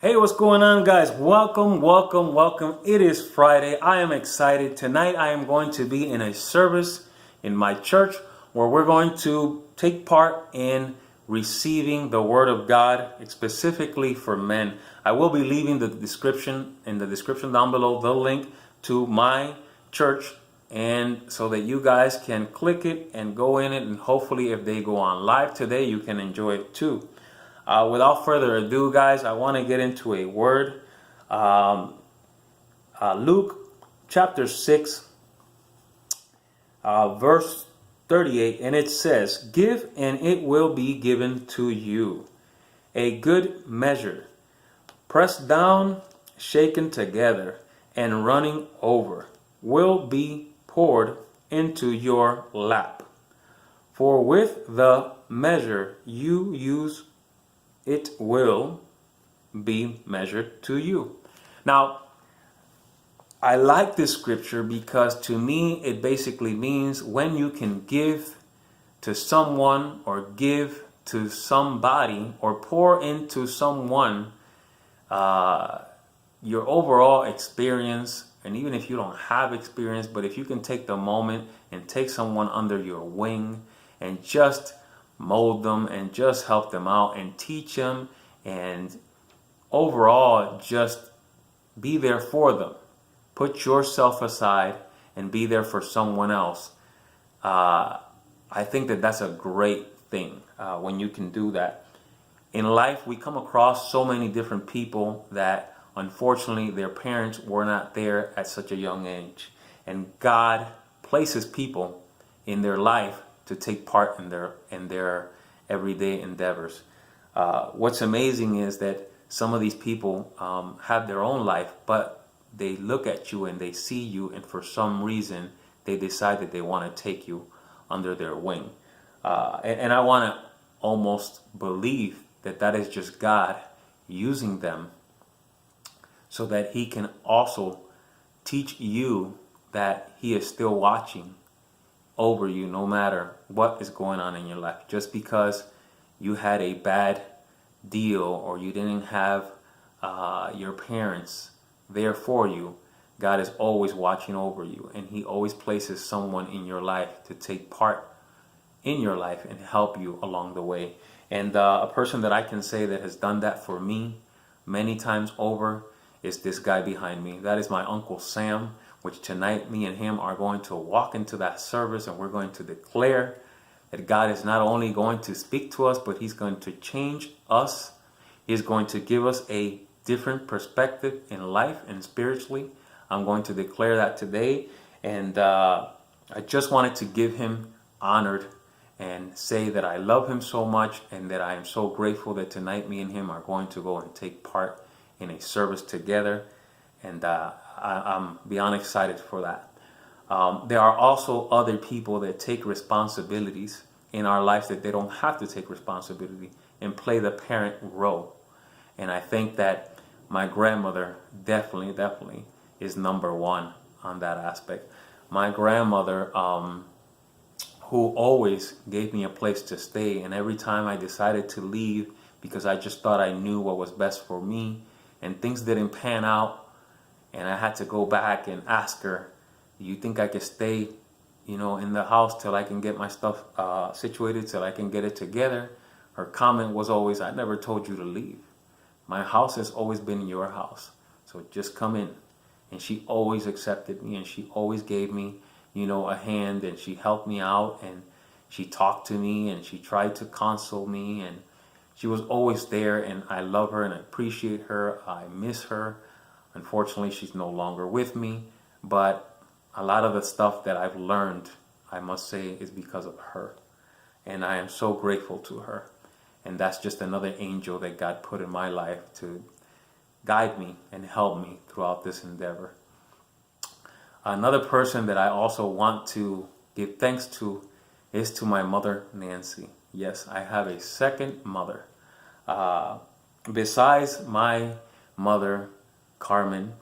Hey, what's going on, guys? Welcome, welcome, welcome. It is Friday. I am excited. Tonight, I am going to be in a service in my church where we're going to take part in receiving the Word of God, specifically for men. I will be leaving the description down below, the link to my church, and so that you guys can click it and go in it, and hopefully, if they go on live today, you can enjoy it too. Without further ado, guys, I want to get into a word. Luke chapter 6, verse 38, and it says, "Give, and it will be given to you. A good measure, pressed down, shaken together, and running over, will be poured into your lap. For with the measure you use, it will be measured to you." Now, I like this scripture because to me it basically means when you can give to someone or give to somebody or pour into someone your overall experience, and even if you don't have experience, but if you can take the moment and take someone under your wing and just mold them and just help them out and teach them and overall just be there for them. Put yourself aside and be there for someone else. I think that that's a great thing when you can do that. In life, we come across so many different people that unfortunately their parents were not there at such a young age. And God places people in their life to take part in their everyday endeavors. What's amazing is that some of these people have their own life, but they look at you and they see you, and for some reason they decide that they want to take you under their wing. And I want to almost believe that that is just God using them so that He can also teach you that He is still watching over you no matter what is going on in your life. Just because you had a bad deal or you didn't have your parents there for you, God is always watching over you, and He always places someone in your life to take part in your life and help you along the way. And a person that I can say that has done that for me many times over is this guy behind me. That is my Uncle Sam, which tonight me and him are going to walk into that service, and we're going to declare that God is not only going to speak to us, but He's going to change us. He's going to give us a different perspective in life and spiritually. I'm going to declare that today, and I just wanted to give him honored and say that I love him so much and that I am so grateful that tonight me and him are going to go and take part in a service together, and I'm beyond excited for that. There are also other people that take responsibilities in our lives that they don't have to take responsibility and play the parent role. And I think that my grandmother definitely is number one on that aspect. My grandmother, who always gave me a place to stay, and every time I decided to leave because I just thought I knew what was best for me and things didn't pan out, and I had to go back and ask her, "Do you think I could stay, in the house till I can get my stuff situated, till I can get it together?" Her comment was always, "I never told you to leave. My house has always been your house, so just come in." And she always accepted me, and she always gave me, a hand, and she helped me out, and she talked to me, and she tried to console me, and she was always there, and I love her and I appreciate her. I miss her. Unfortunately, she's no longer with me, but a lot of the stuff that I've learned, I must say, is because of her. And I am so grateful to her. And that's just another angel that God put in my life to guide me and help me throughout this endeavor. Another person that I also want to give thanks to is to my mother, Nancy. Yes, I have a second mother. Besides my mother, Carmen,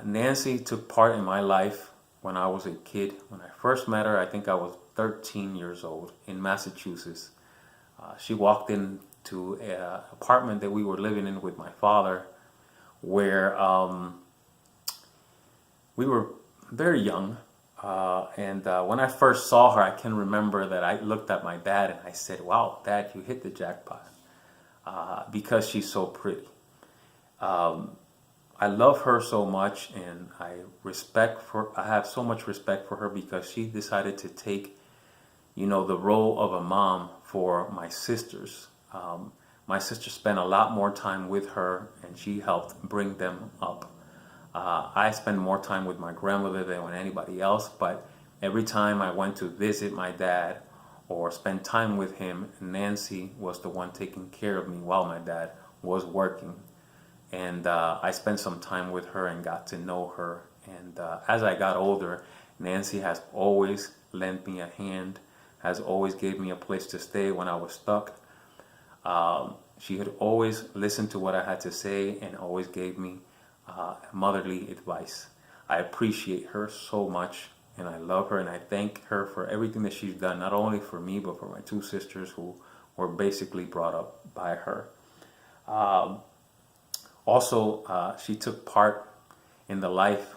Nancy took part in my life when I was a kid. When I first met her, I think I was 13 years old in Massachusetts. She walked in to an apartment that we were living in with my father, where we were very young. And when I first saw her, I can remember that I looked at my dad and I said, "Wow, Dad, you hit the jackpot," because she's so pretty. I love her so much, and I have so much respect for her because she decided to take, the role of a mom for my sisters. My sister spent a lot more time with her, and she helped bring them up. I spend more time with my grandmother than with anybody else, but every time I went to visit my dad or spend time with him, Nancy was the one taking care of me while my dad was working. And I spent some time with her and got to know her. And as I got older, Nancy has always lent me a hand, has always gave me a place to stay when I was stuck. She had always listened to what I had to say and always gave me motherly advice. I appreciate her so much, and I love her, and I thank her for everything that she's done, not only for me, but for my two sisters who were basically brought up by her. Also, she took part in the life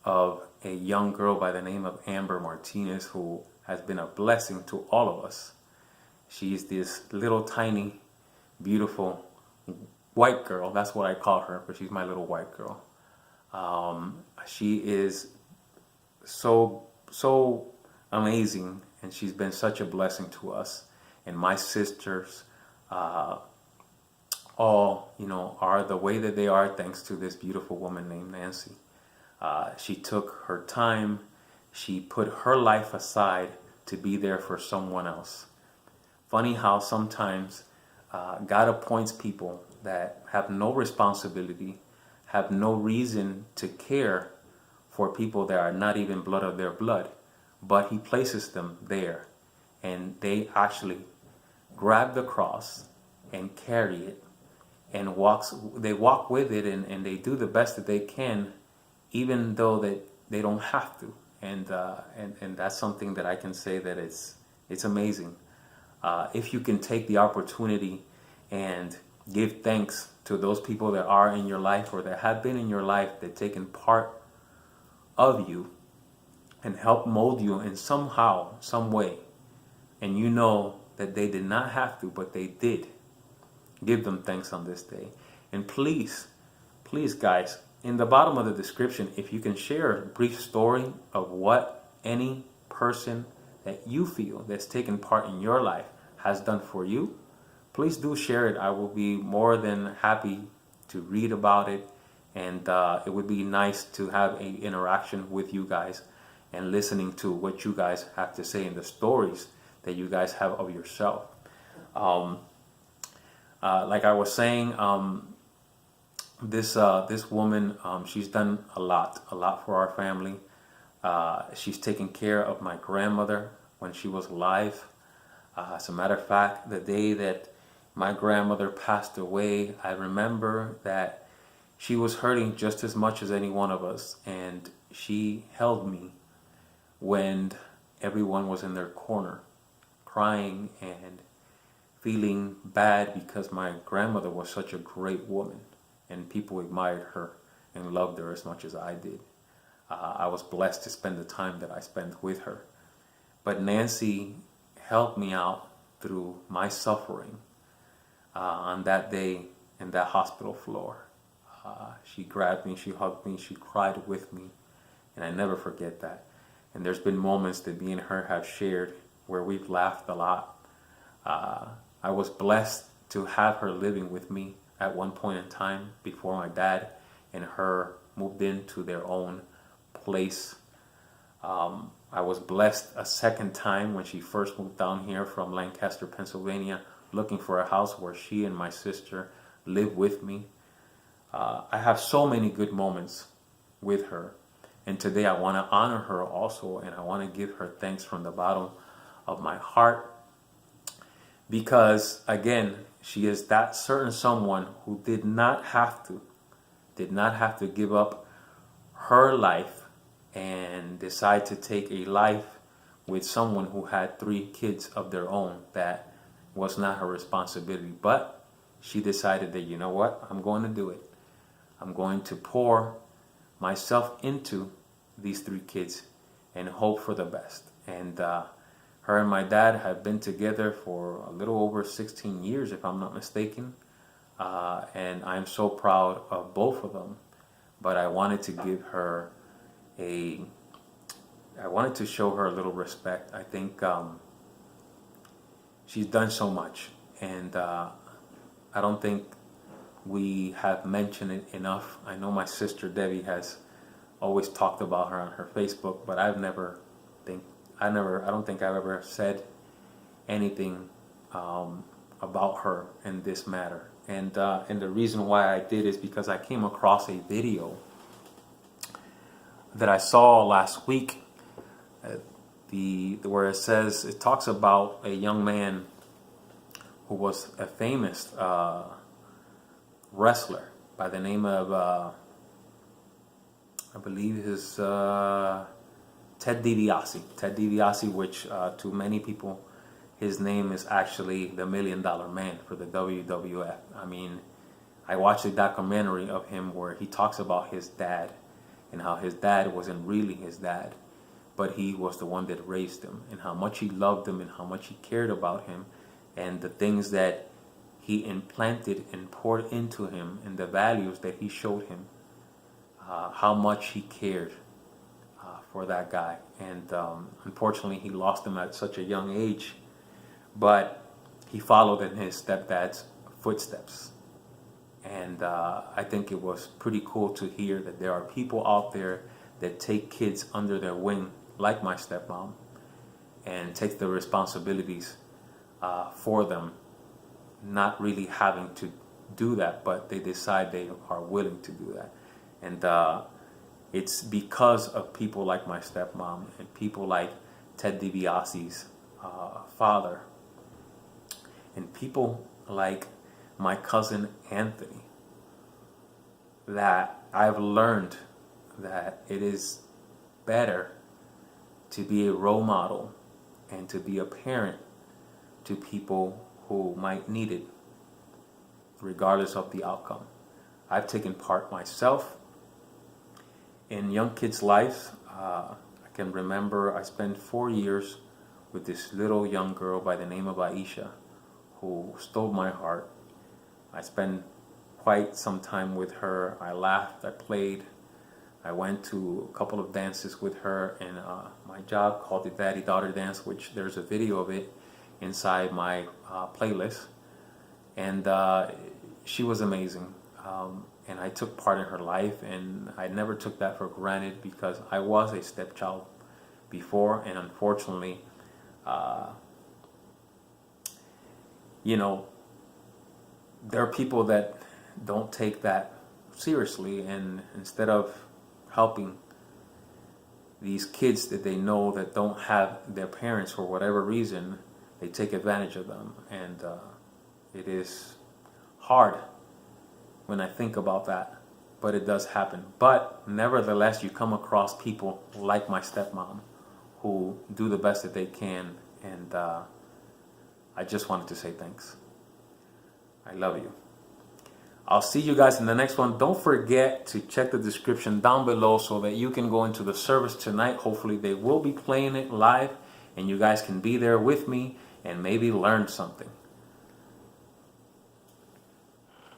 of a young girl by the name of Amber Martinez, who has been a blessing to all of us. She's this little tiny, beautiful white girl. That's what I call her, but she's my little white girl. She is so amazing, and she's been such a blessing to us. And my sisters, all are the way that they are thanks to this beautiful woman named Nancy. She took her time. She put her life aside to be there for someone else. Funny how sometimes God appoints people that have no responsibility, have no reason to care for people that are not even blood of their blood, but He places them there, and they actually grab the cross and carry it, and they walk with it, and they do the best that they can, even though that they don't have to. And that's something that I can say that it's amazing. If you can take the opportunity and give thanks to those people that are in your life or that have been in your life, that taken part of you and help mold you in somehow, some way, and you know that they did not have to, but they did, give them thanks on this day. And please guys, in the bottom of the description, if you can share a brief story of what any person that you feel that's taken part in your life has done for you, please do share it. I will be more than happy to read about it, and it would be nice to have an interaction with you guys and listening to what you guys have to say and the stories that you guys have of yourself. Like I was saying, this woman, she's done a lot for our family. She's taken care of my grandmother when she was alive. As a matter of fact, the day that my grandmother passed away, I remember that she was hurting just as much as any one of us, and she held me when everyone was in their corner, crying and feeling bad because my grandmother was such a great woman, and people admired her and loved her as much as I did. I was blessed to spend the time that I spent with her. But Nancy helped me out through my suffering on that day in that hospital floor. She grabbed me, she hugged me, she cried with me, and I never forget that. And there's been moments that me and her have shared where we've laughed a lot. I was blessed to have her living with me at one point in time before my dad and her moved into their own place. I was blessed a second time when she first moved down here from Lancaster, Pennsylvania, looking for a house where she and my sister live with me. I have so many good moments with her, and today I want to honor her also, and I want to give her thanks from the bottom of my heart, because again, she is that certain someone who did not have to give up her life and decide to take a life with someone who had 3 kids of their own that was not her responsibility. But she decided that, you know what, I'm going to do it. I'm going to pour myself into these 3 kids and hope for the best. And her and my dad have been together for a little over 16 years, if I'm not mistaken. And I'm so proud of both of them. But I wanted to give her I wanted to show her a little respect. I think she's done so much, and I don't think we have mentioned it enough. I know my sister Debbie has always talked about her on her Facebook, but I don't think I've ever said anything about her in this matter. And the reason why I did is because I came across a video that I saw last week, where it talks about a young man who was a famous wrestler by the name of I believe his Ted DiBiase. Ted DiBiase, which to many people, his name is actually the $1 Million Man for the WWF. I mean, I watched a documentary of him where he talks about his dad and how his dad wasn't really his dad, but he was the one that raised him, and how much he loved him and how much he cared about him, and the things that he implanted and poured into him and the values that he showed him, how much he cared for that guy. And unfortunately, he lost him at such a young age, but he followed in his stepdad's footsteps. And I think it was pretty cool to hear that there are people out there that take kids under their wing, like my stepmom, and take the responsibilities for them, not really having to do that, but they decide they are willing to do that. And it's because of people like my stepmom and people like Ted DiBiase's father, and people like my cousin Anthony, that I've learned that it is better to be a role model and to be a parent to people who might need it, regardless of the outcome. I've taken part myself in young kids' lives. I can remember I spent 4 years with this little young girl by the name of Aisha, who stole my heart. I spent quite some time with her. I laughed, I played, I went to a couple of dances with her in my job called the Daddy-Daughter Dance, which there's a video of it inside my playlist. And she was amazing. And I took part in her life, and I never took that for granted because I was a stepchild before, and unfortunately, there are people that don't take that seriously, and instead of helping these kids that they know that don't have their parents for whatever reason, they take advantage of them. And it is hard when I think about that, but it does happen. But nevertheless, you come across people like my stepmom who do the best that they can, and I just wanted to say thanks. I love you. I'll see you guys in the next one. Don't forget to check the description down below so that you can go into the service tonight. Hopefully they will be playing it live and you guys can be there with me and maybe learn something.